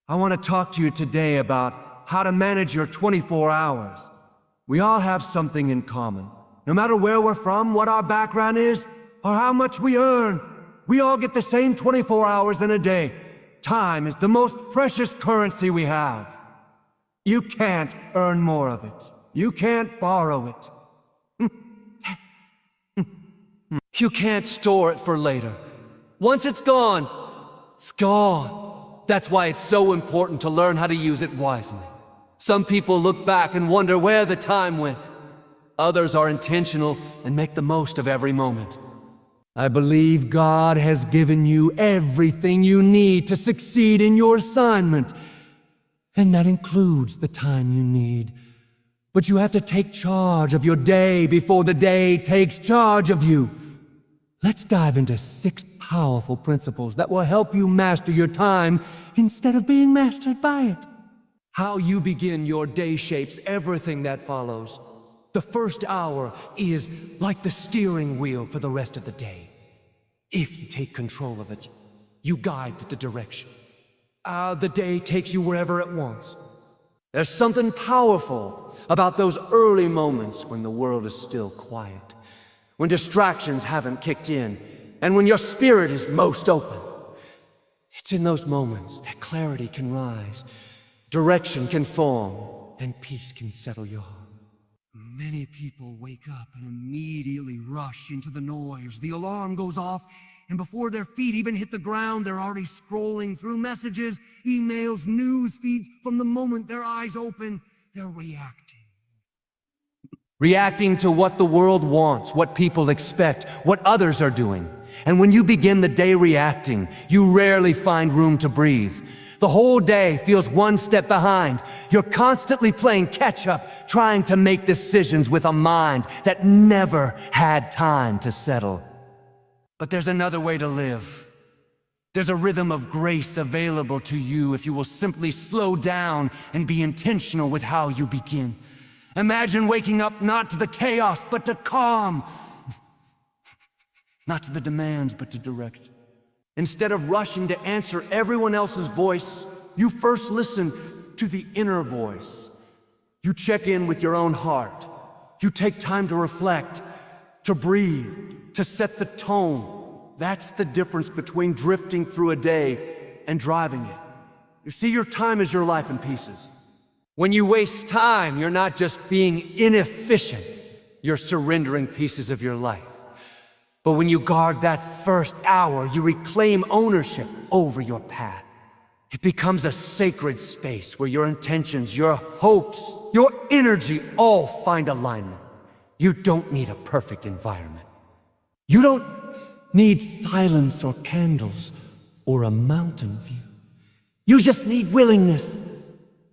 I want to talk to you today about how to manage your 24 hours. We all have something in common. No matter where we're from, what our background is, or how much we earn, we all get the same 24 hours in a day. Time is the most precious currency we have. You can't earn more of it. You can't borrow it. You can't store it for later. Once it's gone, it's gone. That's why it's so important to learn how to use it wisely. Some people look back and wonder where the time went. Others are intentional and make the most of every moment. I believe God has given you everything you need to succeed in your assignment. And that includes the time you need. But you have to take charge of your day before the day takes charge of you. Let's dive into 6 powerful principles that will help you master your time instead of being mastered by it. How you begin your day shapes everything that follows. The first hour is like the steering wheel for the rest of the day. If you take control of it, you guide the direction. The day takes you wherever it wants. There's something powerful about those early moments when the world is still quiet, when distractions haven't kicked in, and when your spirit is most open. It's in those moments that clarity can rise, direction can form, and peace can settle your heart. Many people wake up and immediately rush into the noise. The alarm goes off, and before their feet even hit the ground, they're already scrolling through messages, emails, news feeds. From the moment their eyes open, they're reacting. Reacting to what the world wants, what people expect, what others are doing. And when you begin the day reacting, you rarely find room to breathe. The whole day feels one step behind. You're constantly playing catch-up, trying to make decisions with a mind that never had time to settle. But there's another way to live. There's a rhythm of grace available to you if you will simply slow down and be intentional with how you begin. Imagine waking up not to the chaos, but to calm. Not to the demands, but to direct. Instead of rushing to answer everyone else's voice, you first listen to the inner voice. You check in with your own heart. You take time to reflect, to breathe, to set the tone. That's the difference between drifting through a day and driving it. You see, your time is your life in pieces. When you waste time, you're not just being inefficient, you're surrendering pieces of your life. But when you guard that first hour, you reclaim ownership over your path. It becomes a sacred space where your intentions, your hopes, your energy all find alignment. You don't need a perfect environment. You don't need silence or candles or a mountain view. You just need willingness.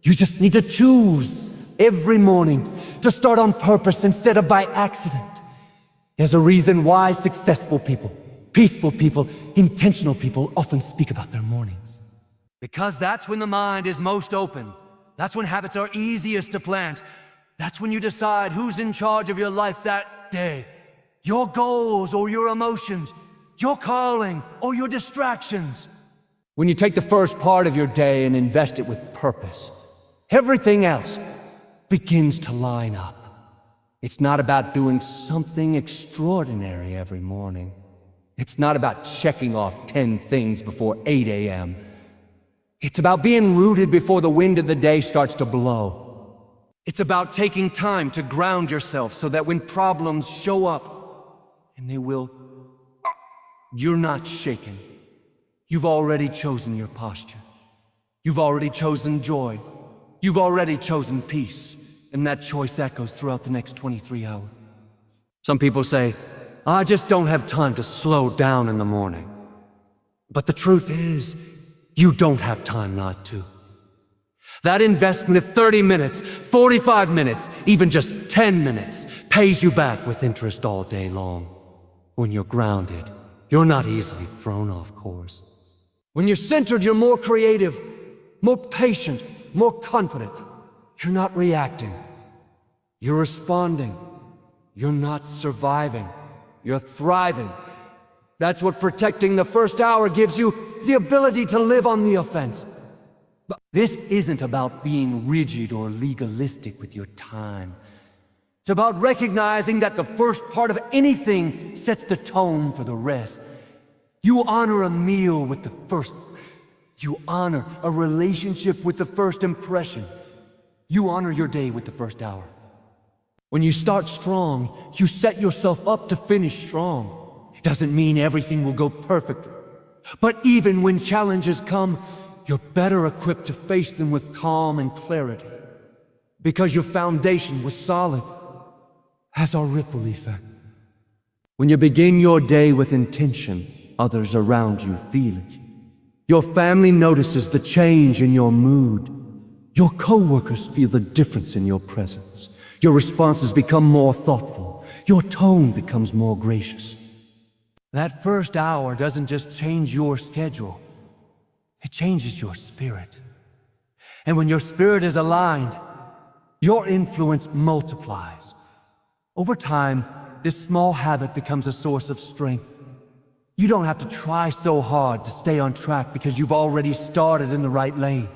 You just need to choose every morning to start on purpose instead of by accident. There's a reason why successful people, peaceful people, intentional people often speak about their mornings. Because that's when the mind is most open. That's when habits are easiest to plant. That's when you decide who's in charge of your life that day. Your goals or your emotions, your calling or your distractions. When you take the first part of your day and invest it with purpose, everything else begins to line up. It's not about doing something extraordinary every morning. It's not about checking off 10 things before 8 a.m. It's about being rooted before the wind of the day starts to blow. It's about taking time to ground yourself so that when problems show up, and they will, you're not shaken. You've already chosen your posture. You've already chosen joy. You've already chosen peace. And that choice echoes throughout the next 23 hours. Some people say, I just don't have time to slow down in the morning. But the truth is, you don't have time not to. That investment of 30 minutes, 45 minutes, even just 10 minutes, pays you back with interest all day long. When you're grounded, you're not easily thrown off course. When you're centered, you're more creative, more patient, more confident. You're not reacting. You're responding. You're not surviving. You're thriving. That's what protecting the first hour gives you, the ability to live on the offense. This isn't about being rigid or legalistic with your time. It's about recognizing that the first part of anything sets the tone for the rest. You honor a meal with the first. You honor a relationship with the first impression. You honor your day with the first hour. When you start strong, you set yourself up to finish strong. It doesn't mean everything will go perfectly. But even when challenges come, you're better equipped to face them with calm and clarity. Because your foundation was solid, has a ripple effect. When you begin your day with intention, others around you feel it. Your family notices the change in your mood. Your coworkers feel the difference in your presence. Your responses become more thoughtful. Your tone becomes more gracious. That first hour doesn't just change your schedule, it changes your spirit. And when your spirit is aligned, your influence multiplies. Over time, this small habit becomes a source of strength. You don't have to try so hard to stay on track because you've already started in the right lane.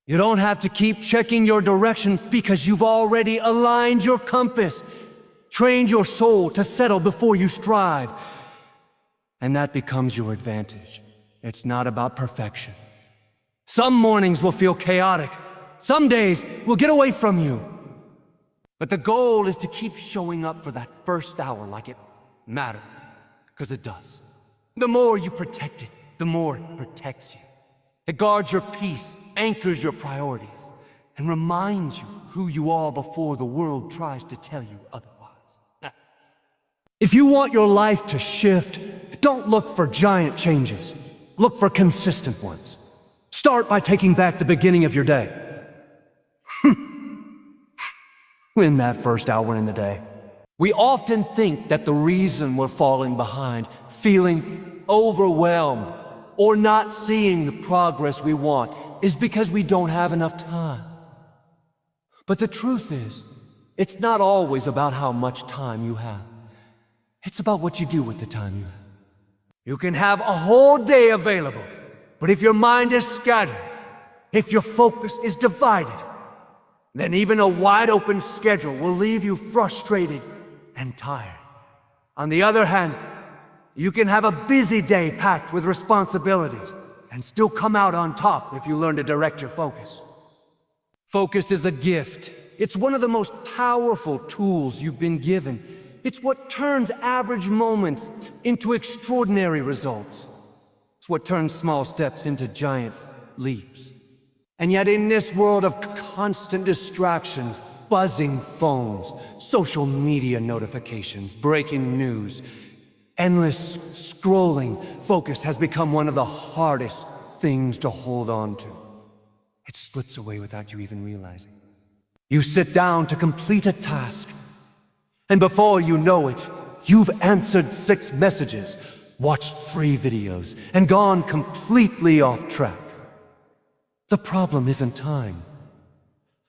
You don't have to keep checking your direction because you've already aligned your compass, trained your soul to settle before you strive. And that becomes your advantage. It's not about perfection. Some mornings will feel chaotic. Some days will get away from you. But the goal is to keep showing up for that first hour like it matters, because it does. The more you protect it, the more it protects you. It guards your peace, anchors your priorities, and reminds you who you are before the world tries to tell you otherwise. If you want your life to shift, don't look for giant changes. Look for consistent ones. Start by taking back the beginning of your day. In that first hour in the day. We often think that the reason we're falling behind, feeling overwhelmed, or not seeing the progress we want is because we don't have enough time. But the truth is, it's not always about how much time you have. It's about what you do with the time you have. You can have a whole day available, but if your mind is scattered, if your focus is divided, then even a wide-open schedule will leave you frustrated and tired. On the other hand, you can have a busy day packed with responsibilities and still come out on top if you learn to direct your focus. Focus is a gift. It's one of the most powerful tools you've been given. It's what turns average moments into extraordinary results. It's what turns small steps into giant leaps. And yet in this world of constant distractions, buzzing phones, social media notifications, breaking news, endless scrolling, focus has become one of the hardest things to hold on to. It slips away without you even realizing. You sit down to complete a task, and before you know it, you've answered 6 messages, watched 3 videos, and gone completely off track. The problem isn't time.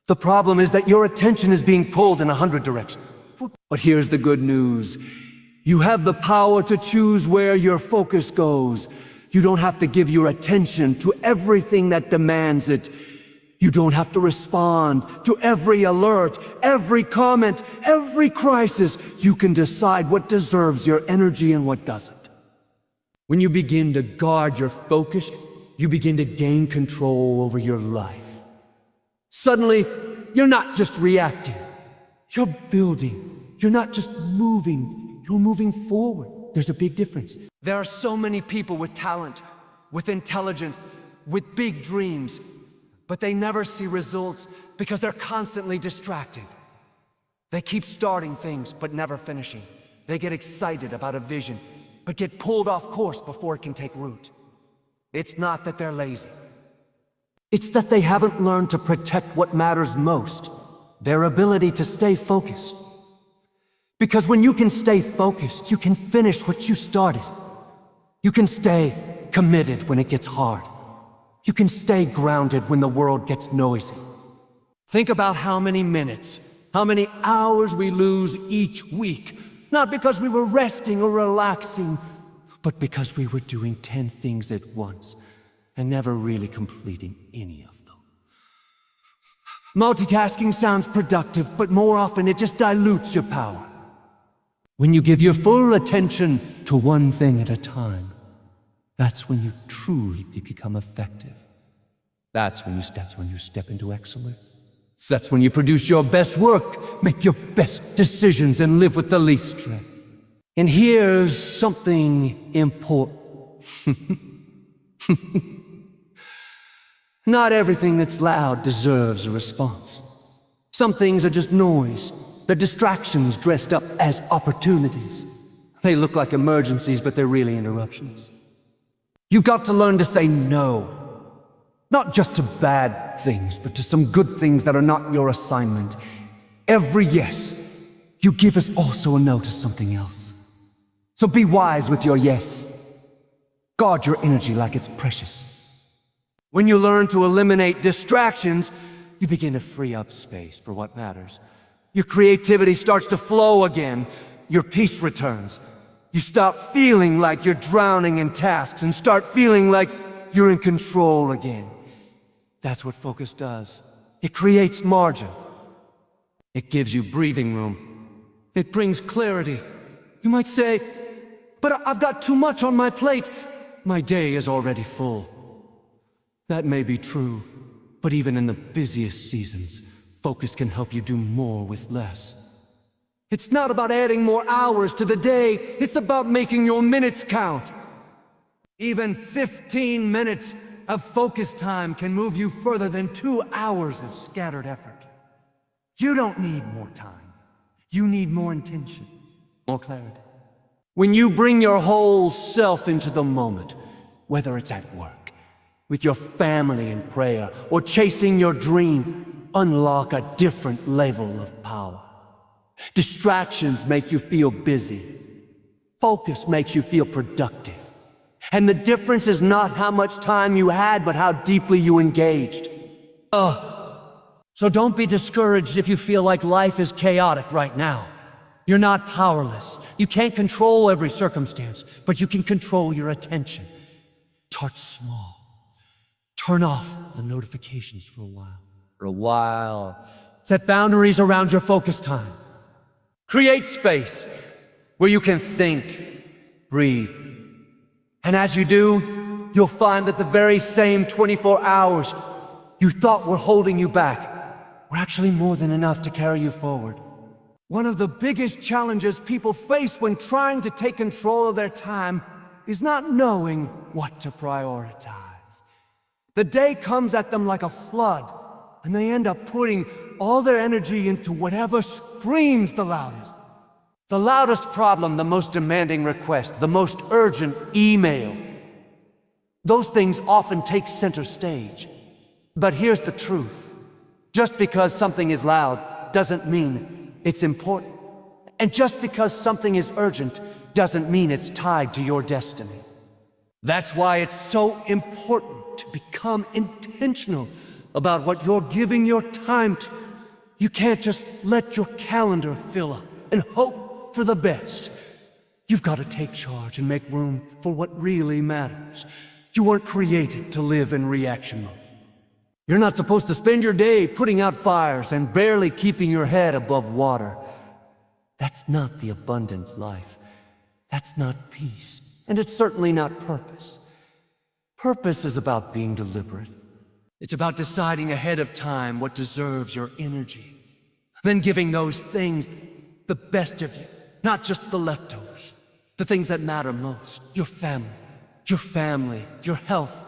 The problem is that your attention is being pulled in 100 directions. But here's the good news. You have the power to choose where your focus goes. You don't have to give your attention to everything that demands it. You don't have to respond to every alert, every comment, every crisis. You can decide what deserves your energy and what doesn't. When you begin to guard your focus, you begin to gain control over your life. Suddenly, you're not just reacting. You're building. You're not just moving. You're moving forward. There's a big difference. There are so many people with talent, with intelligence, with big dreams, but they never see results because they're constantly distracted. They keep starting things, but never finishing. They get excited about a vision, but get pulled off course before it can take root. It's not that they're lazy. It's that they haven't learned to protect what matters most, their ability to stay focused. Because when you can stay focused, you can finish what you started. You can stay committed when it gets hard. You can stay grounded when the world gets noisy. Think about how many minutes, how many hours we lose each week, not because we were resting or relaxing, but because we were doing 10 things at once and never really completing any of them. Multitasking sounds productive, but more often it just dilutes your power. When you give your full attention to one thing at a time, that's when you truly become effective. That's when you step into excellence. That's when you produce your best work, make your best decisions, and live with the least stress. And here's something important. Not everything that's loud deserves a response. Some things are just noise. They're distractions dressed up as opportunities. They look like emergencies, but they're really interruptions. You've got to learn to say no. Not just to bad things, but to some good things that are not your assignment. Every yes you give is also a no to something else. So be wise with your yes. Guard your energy like it's precious. When you learn to eliminate distractions, you begin to free up space for what matters. Your creativity starts to flow again. Your peace returns. You stop feeling like you're drowning in tasks and start feeling like you're in control again. That's what focus does. It creates margin. It gives you breathing room. It brings clarity. You might say, but I've got too much on my plate. My day is already full. That may be true, but even in the busiest seasons, focus can help you do more with less. It's not about adding more hours to the day, it's about making your minutes count. Even 15 minutes of focus time can move you further than 2 hours of scattered effort. You don't need more time. You need more intention, more clarity. When you bring your whole self into the moment, whether it's at work, with your family in prayer, or chasing your dream, unlock a different level of power. Distractions make you feel busy. Focus makes you feel productive. And the difference is not how much time you had, but how deeply you engaged. So don't be discouraged if you feel like life is chaotic right now. You're not powerless. You can't control every circumstance, but you can control your attention. Start small. Turn off the notifications for a while. Set boundaries around your focus time. Create space where you can think, breathe. And as you do, you'll find that the very same 24 hours you thought were holding you back were actually more than enough to carry you forward. One of the biggest challenges people face when trying to take control of their time is not knowing what to prioritize. The day comes at them like a flood, and they end up putting all their energy into whatever screams the loudest. The loudest problem, the most demanding request, the most urgent email. Those things often take center stage. But here's the truth. Just because something is loud doesn't mean it's important. And just because something is urgent doesn't mean it's tied to your destiny. That's why it's so important to become intentional about what you're giving your time to. You can't just let your calendar fill up and hope for the best. You've got to take charge and make room for what really matters. You weren't created to live in reaction mode. You're not supposed to spend your day putting out fires and barely keeping your head above water. That's not the abundant life. That's not peace. And it's certainly not purpose. Purpose is about being deliberate. It's about deciding ahead of time what deserves your energy. Then giving those things the best of you, not just the leftovers. The things that matter most. Your family, your health,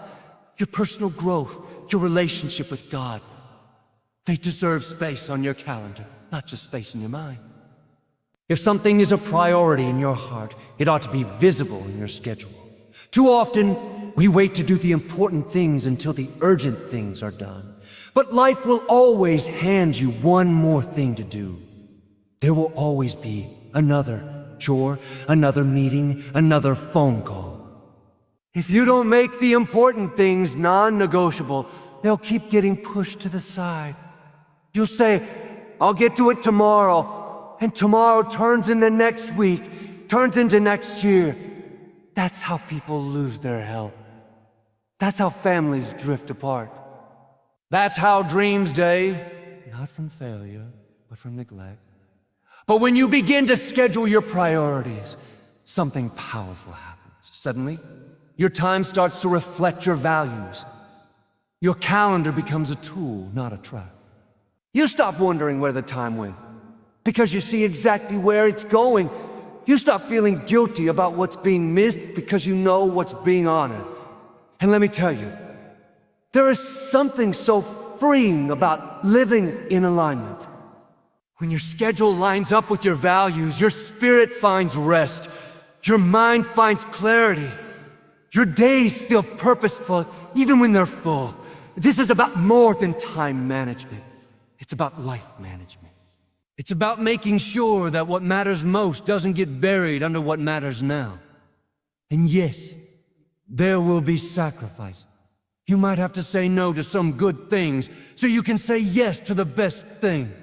your personal growth, your relationship with God. They deserve space on your calendar, not just space in your mind. If something is a priority in your heart, it ought to be visible in your schedule. Too often, we wait to do the important things until the urgent things are done. But life will always hand you one more thing to do. There will always be another chore, another meeting, another phone call. If you don't make the important things non-negotiable, they'll keep getting pushed to the side. You'll say, I'll get to it tomorrow, and tomorrow turns into next week, turns into next year. That's how people lose their health. That's how families drift apart. That's how dreams not from failure, but from neglect. But when you begin to schedule your priorities, something powerful happens. Suddenly, your time starts to reflect your values. Your calendar becomes a tool, not a trap. You stop wondering where the time went, because you see exactly where it's going. You stop feeling guilty about what's being missed because you know what's being honored. And let me tell you, there is something so freeing about living in alignment. When your schedule lines up with your values, your spirit finds rest, your mind finds clarity, your days feel purposeful even when they're full. This is about more than time management. It's about life management. It's about making sure that what matters most doesn't get buried under what matters now. And yes, there will be sacrifice. You might have to say no to some good things so you can say yes to the best thing.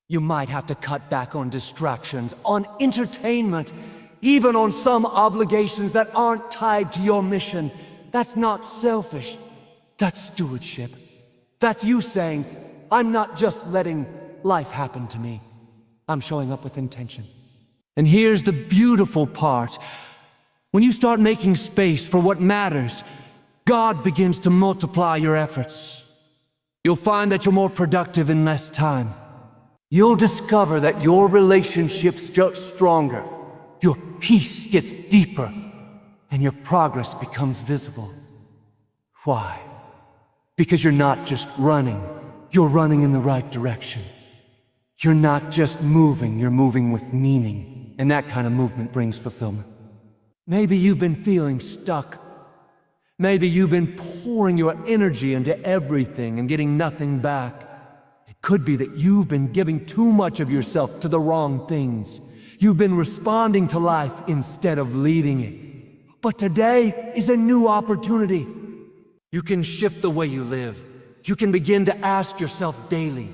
You might have to cut back on distractions, on entertainment, even on some obligations that aren't tied to your mission. That's not selfish. That's stewardship. That's you saying, I'm not just letting life happen to me. I'm showing up with intention. And here's the beautiful part. When you start making space for what matters, God begins to multiply your efforts. You'll find that you're more productive in less time. You'll discover that your relationships get stronger, your peace gets deeper, and your progress becomes visible. Why? Because you're not just running, you're running in the right direction. You're not just moving, you're moving with meaning, and that kind of movement brings fulfillment. Maybe you've been feeling stuck. Maybe you've been pouring your energy into everything and getting nothing back. It could be that you've been giving too much of yourself to the wrong things. You've been responding to life instead of leading it. But today is a new opportunity. You can shift the way you live. You can begin to ask yourself daily,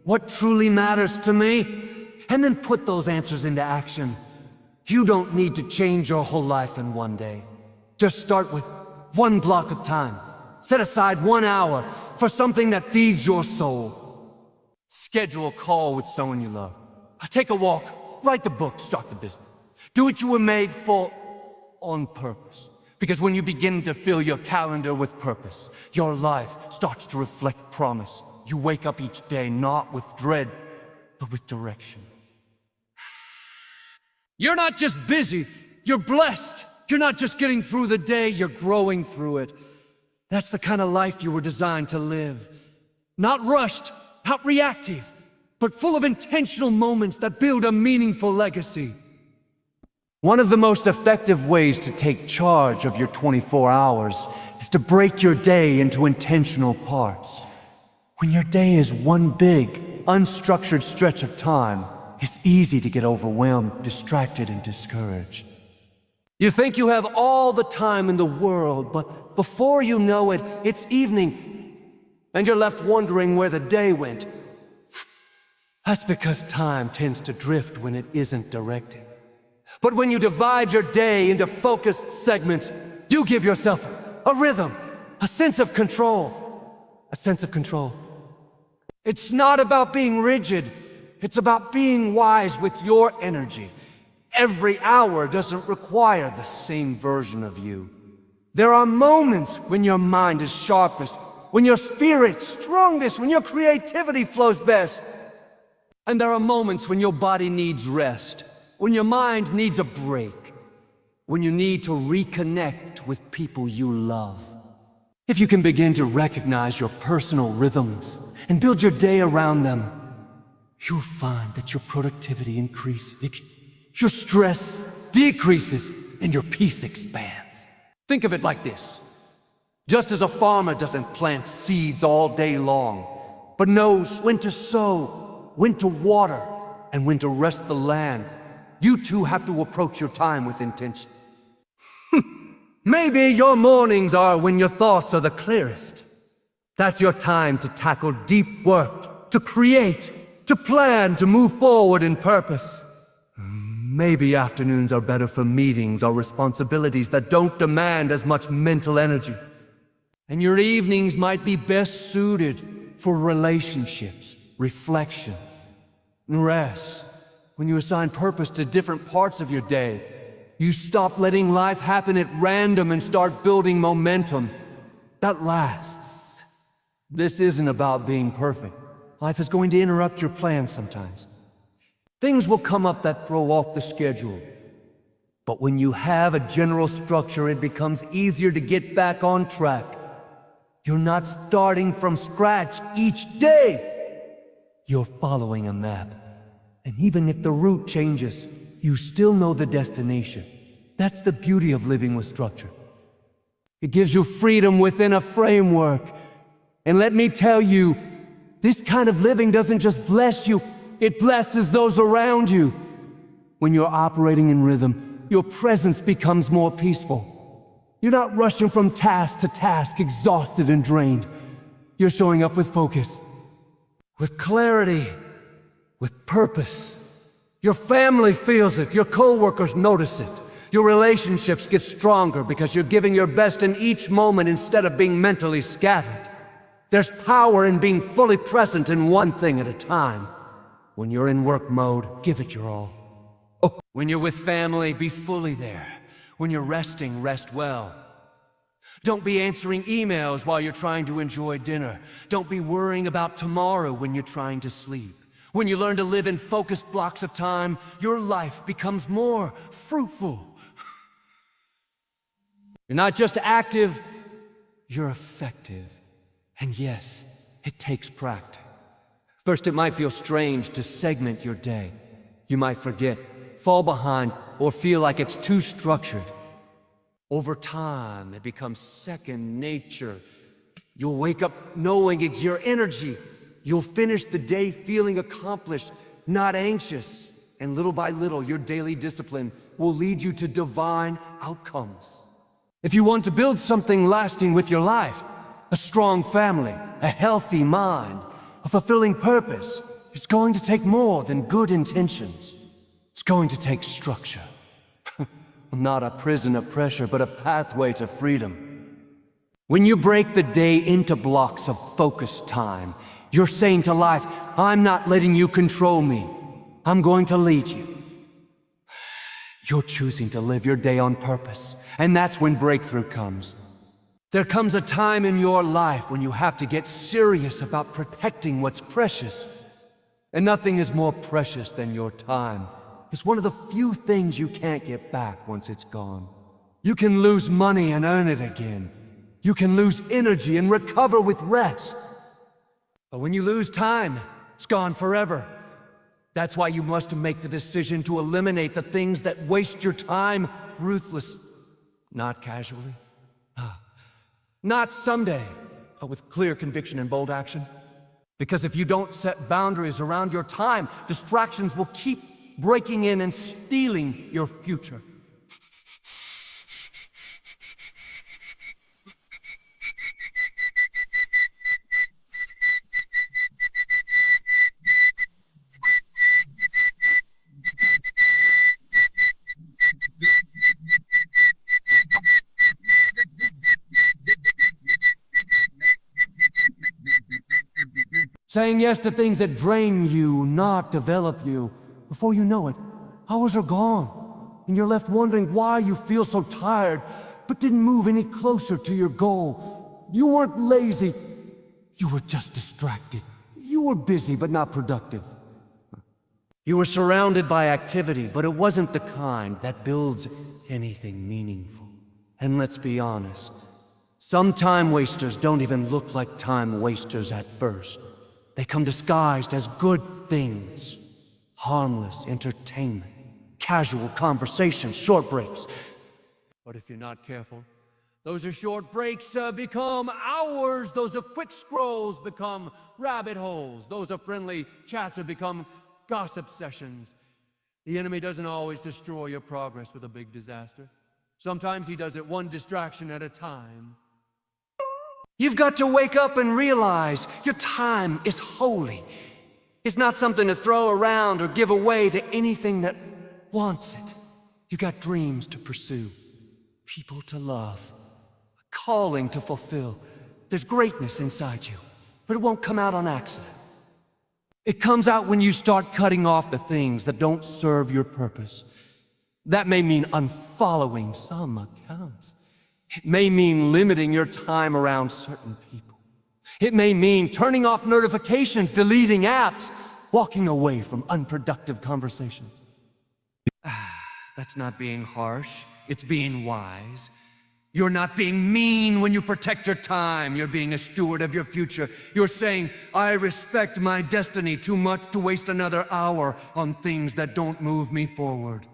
what truly matters to me? And then put those answers into action. You don't need to change your whole life in one day. Just start with one block of time. Set aside 1 hour for something that feeds your soul. Schedule a call with someone you love. Take a walk, write the book, start the business. Do what you were made for on purpose. Because when you begin to fill your calendar with purpose, your life starts to reflect promise. You wake up each day not with dread, but with direction. You're not just busy, you're blessed. You're not just getting through the day, you're growing through it. That's the kind of life you were designed to live. Not rushed, not reactive, but full of intentional moments that build a meaningful legacy. One of the most effective ways to take charge of your 24 hours is to break your day into intentional parts. When your day is one big, unstructured stretch of time, it's easy to get overwhelmed, distracted, and discouraged. You think you have all the time in the world, but before you know it, it's evening, and you're left wondering where the day went. That's because time tends to drift when it isn't directed. But when you divide your day into focused segments, you give yourself a rhythm, a sense of control. A sense of control. It's not about being rigid. It's about being wise with your energy. Every hour doesn't require the same version of you. There are moments when your mind is sharpest, when your spirit's strongest, when your creativity flows best. And there are moments when your body needs rest, when your mind needs a break, when you need to reconnect with people you love. If you can begin to recognize your personal rhythms and build your day around them, you'll find that your productivity increases, your stress decreases, and your peace expands. Think of it like this. Just as a farmer doesn't plant seeds all day long, but knows when to sow, when to water, and when to rest the land, you too have to approach your time with intention. Maybe your mornings are when your thoughts are the clearest. That's your time to tackle deep work, to create, to plan, to move forward in purpose. Maybe afternoons are better for meetings or responsibilities that don't demand as much mental energy. And your evenings might be best suited for relationships, reflection, and rest. When you assign purpose to different parts of your day, you stop letting life happen at random and start building momentum that lasts. This isn't about being perfect. Life is going to interrupt your plans sometimes. Things will come up that throw off the schedule. But when you have a general structure, it becomes easier to get back on track. You're not starting from scratch each day. You're following a map. And even if the route changes, you still know the destination. That's the beauty of living with structure. It gives you freedom within a framework. And let me tell you, this kind of living doesn't just bless you, it blesses those around you. When you're operating in rhythm, your presence becomes more peaceful. You're not rushing from task to task, exhausted and drained. You're showing up with focus, with clarity, with purpose. Your family feels it, your coworkers notice it. Your relationships get stronger because you're giving your best in each moment instead of being mentally scattered. There's power in being fully present in one thing at a time. When you're in work mode, give it your all. Oh, when you're with family, be fully there. When you're resting, rest well. Don't be answering emails while you're trying to enjoy dinner. Don't be worrying about tomorrow when you're trying to sleep. When you learn to live in focused blocks of time, your life becomes more fruitful. You're not just active, you're effective. And yes, it takes practice. First, it might feel strange to segment your day. You might forget, fall behind, or feel like it's too structured. Over time, it becomes second nature. You'll wake up knowing it's your energy. You'll finish the day feeling accomplished, not anxious. And little by little, your daily discipline will lead you to divine outcomes. If you want to build something lasting with your life, a strong family, a healthy mind, a fulfilling purpose, it's going to take more than good intentions. It's going to take structure. Not a prison of pressure, but a pathway to freedom. When you break the day into blocks of focused time, you're saying to life, I'm not letting you control me. I'm going to lead you. You're choosing to live your day on purpose, and that's when breakthrough comes. There comes a time in your life when you have to get serious about protecting what's precious. And nothing is more precious than your time. It's one of the few things you can't get back once it's gone. You can lose money and earn it again. You can lose energy and recover with rest. But when you lose time, it's gone forever. That's why you must make the decision to eliminate the things that waste your time ruthlessly, not casually. Not someday, but with clear conviction and bold action. Because if you don't set boundaries around your time, distractions will keep breaking in and stealing your future. Saying yes to things that drain you, not develop you. Before you know it, hours are gone, and you're left wondering why you feel so tired, but didn't move any closer to your goal. You weren't lazy, you were just distracted. You were busy, but not productive. You were surrounded by activity, but it wasn't the kind that builds anything meaningful. And let's be honest, some time wasters don't even look like time wasters at first. They come disguised as good things. Harmless entertainment, casual conversation, short breaks. But if you're not careful, those are short breaks become hours. Those are quick scrolls become rabbit holes. Those are friendly chats have become gossip sessions. The enemy doesn't always destroy your progress with a big disaster. Sometimes he does it one distraction at a time. You've got to wake up and realize your time is holy. It's not something to throw around or give away to anything that wants it. You got dreams to pursue, people to love, a calling to fulfill. There's greatness inside you, but it won't come out on accident. It comes out when you start cutting off the things that don't serve your purpose. That may mean unfollowing some accounts. It may mean limiting your time around certain people. It may mean turning off notifications, deleting apps, walking away from unproductive conversations. That's not being harsh, it's being wise. You're not being mean when you protect your time. You're being a steward of your future. You're saying, I respect my destiny too much to waste another hour on things that don't move me forward.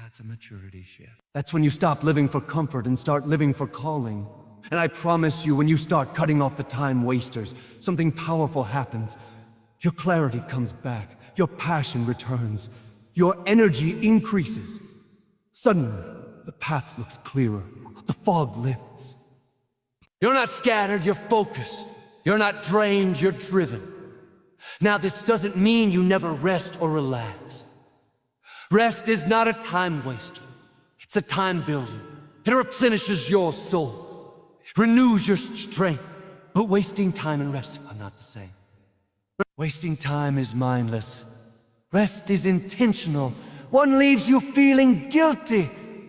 That's a maturity shift. That's when you stop living for comfort and start living for calling. And I promise you, when you start cutting off the time wasters, something powerful happens. Your clarity comes back. Your passion returns. Your energy increases. Suddenly, the path looks clearer. The fog lifts. You're not scattered, you're focused. You're not drained, you're driven. Now, this doesn't mean you never rest or relax. Rest is not a time waster. It's a time builder. It replenishes your soul, renews your strength. But wasting time and resting are not the same. Wasting time is mindless. Rest is intentional. One leaves you feeling guilty.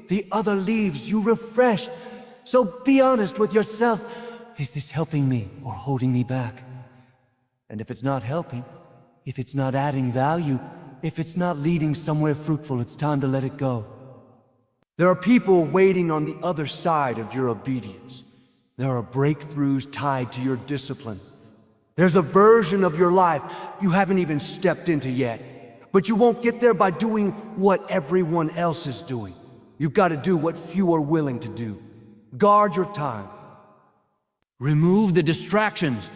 The other leaves you refreshed. So be honest with yourself. Is this helping me or holding me back? And if it's not helping, if it's not adding value, if it's not leading somewhere fruitful, it's time to let it go. There are people waiting on the other side of your obedience. There are breakthroughs tied to your discipline. There's a version of your life you haven't even stepped into yet. But you won't get there by doing what everyone else is doing. You've got to do what few are willing to do. Guard your time. Remove the distractions.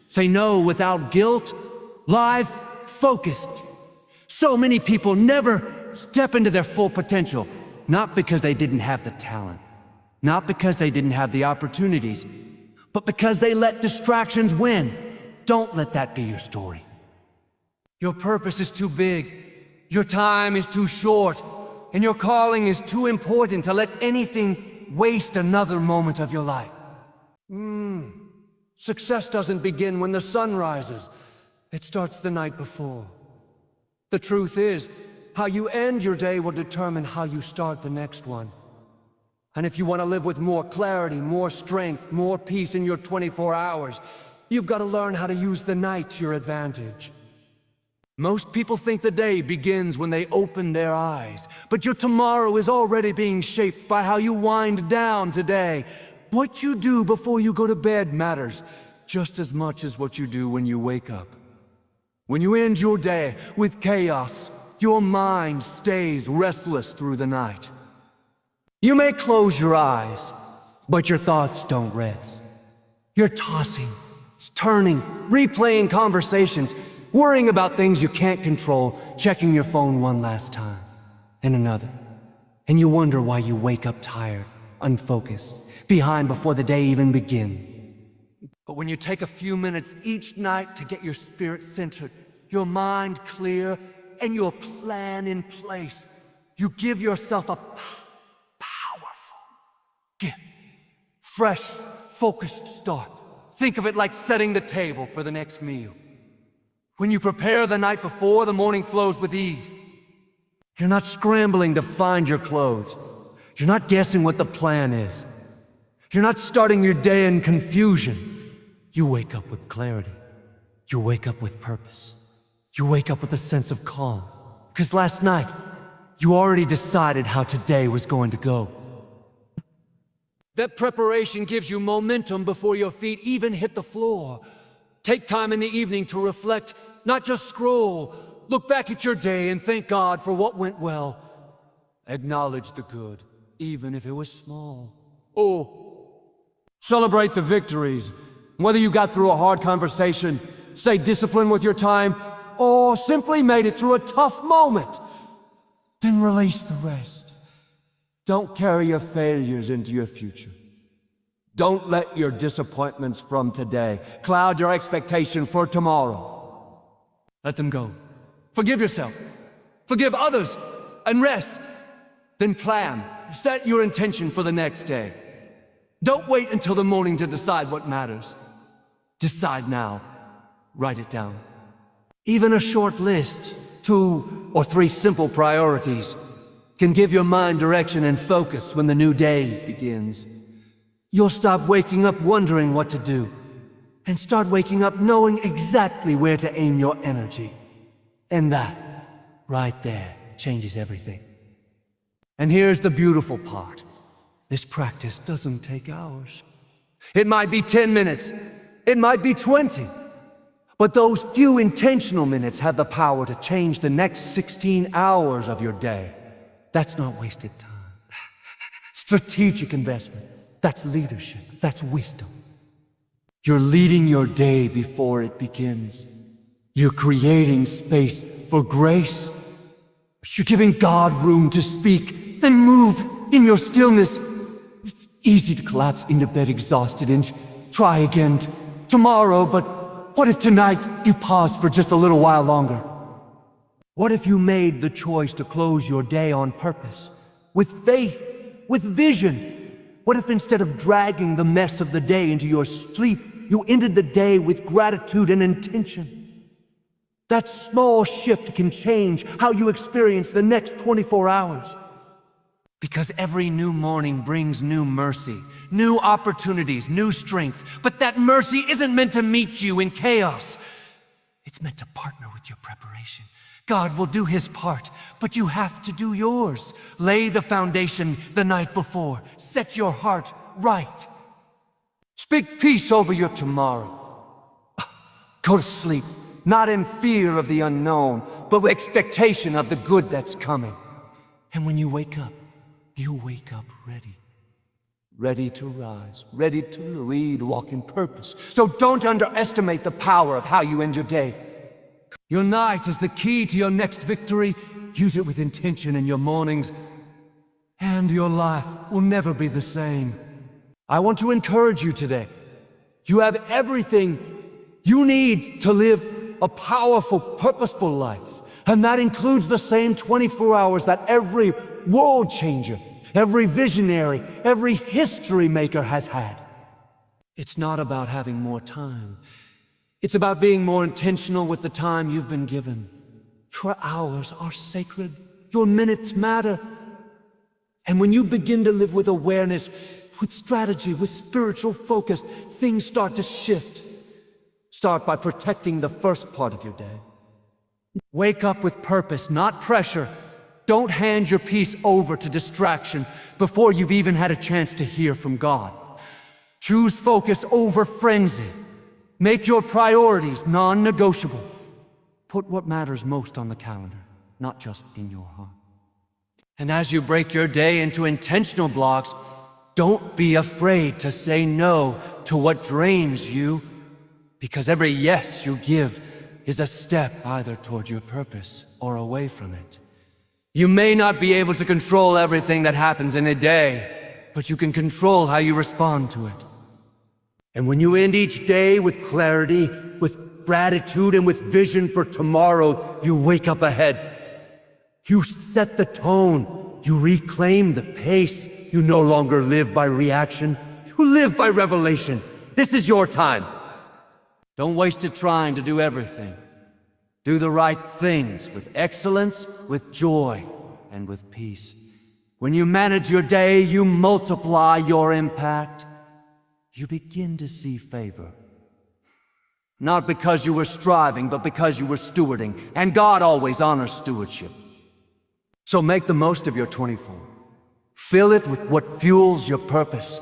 Say no without guilt. Live, focused. So many people never step into their full potential, not because they didn't have the talent, not because they didn't have the opportunities, but because they let distractions win. Don't let that be your story. Your purpose is too big. Your time is too short. And your calling is too important to let anything waste another moment of your life. Success doesn't begin when the sun rises. It starts the night before. The truth is, how you end your day will determine how you start the next one. And if you want to live with more clarity, more strength, more peace in your 24 hours, you've got to learn how to use the night to your advantage. Most people think the day begins when they open their eyes, but your tomorrow is already being shaped by how you wind down today. What you do before you go to bed matters just as much as what you do when you wake up. When you end your day with chaos, your mind stays restless through the night. You may close your eyes, but your thoughts don't rest. You're tossing, turning, replaying conversations, worrying about things you can't control, checking your phone one last time, and another. And you wonder why you wake up tired, unfocused, behind before the day even begins. But when you take a few minutes each night to get your spirit centered, your mind clear, and your plan in place, you give yourself a powerful gift. Fresh, focused start. Think of it like setting the table for the next meal. When you prepare the night before, the morning flows with ease. You're not scrambling to find your clothes. You're not guessing what the plan is. You're not starting your day in confusion. You wake up with clarity. You wake up with purpose. You wake up with a sense of calm. Because last night, you already decided how today was going to go. That preparation gives you momentum before your feet even hit the floor. Take time in the evening to reflect, not just scroll. Look back at your day and thank God for what went well. Acknowledge the good, even if it was small. Celebrate the victories. Whether you got through a hard conversation, stay disciplined with your time, or simply made it through a tough moment, then release the rest. Don't carry your failures into your future. Don't let your disappointments from today cloud your expectation for tomorrow. Let them go. Forgive yourself. Forgive others. And rest. Then plan. Set your intention for the next day. Don't wait until the morning to decide what matters. Decide now. Write it down. Even a short list, 2 or 3 simple priorities, can give your mind direction and focus when the new day begins. You'll stop waking up wondering what to do, and start waking up knowing exactly where to aim your energy. And that, right there, changes everything. And here's the beautiful part. This practice doesn't take hours. It might be 10 minutes, it might be 20. But those few intentional minutes have the power to change the next 16 hours of your day. That's not wasted time. Strategic investment. That's leadership. That's wisdom. You're leading your day before it begins. You're creating space for grace. You're giving God room to speak and move in your stillness. It's easy to collapse into bed exhausted and try again tomorrow, but what if tonight you paused for just a little while longer? What if you made the choice to close your day on purpose, with faith, with vision? What if instead of dragging the mess of the day into your sleep, you ended the day with gratitude and intention? That small shift can change how you experience the next 24 hours. Because every new morning brings new mercy, new opportunities, new strength. But that mercy isn't meant to meet you in chaos. It's meant to partner with your preparation. God will do his part, but you have to do yours. Lay the foundation the night before. Set your heart right. Speak peace over your tomorrow. Go to sleep, not in fear of the unknown, but with expectation of the good that's coming. And when you wake up ready. Ready to rise, ready to lead, walk in purpose. So don't underestimate the power of how you end your day. Your night is the key to your next victory. Use it with intention in your mornings, and your life will never be the same. I want to encourage you today. You have everything you need to live a powerful, purposeful life. And that includes the same 24 hours that every world changer, every visionary, every history maker has had. It's not about having more time. It's about being more intentional with the time you've been given. Your hours are sacred. Your minutes matter. And when you begin to live with awareness, with strategy, with spiritual focus, things start to shift. Start by protecting the first part of your day. Wake up with purpose, not pressure. Don't hand your peace over to distraction before you've even had a chance to hear from God. Choose focus over frenzy. Make your priorities non-negotiable. Put what matters most on the calendar, not just in your heart. And as you break your day into intentional blocks, don't be afraid to say no to what drains you, because every yes you give is a step either toward your purpose or away from it. You may not be able to control everything that happens in a day, but you can control how you respond to it. And when you end each day with clarity, with gratitude, and with vision for tomorrow, you wake up ahead. You set the tone. You reclaim the pace. You no longer live by reaction. You live by revelation. This is your time. Don't waste it trying to do everything. Do the right things with excellence, with joy, and with peace. When you manage your day, you multiply your impact. You begin to see favor. Not because you were striving, but because you were stewarding. And God always honors stewardship. So make the most of your 24. Fill it with what fuels your purpose,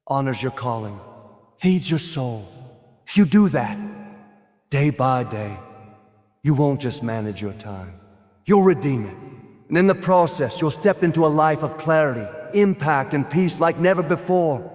honors your calling, feeds your soul. If you do that, day by day, you won't just manage your time. You'll redeem it. And in the process, you'll step into a life of clarity, impact, and peace like never before.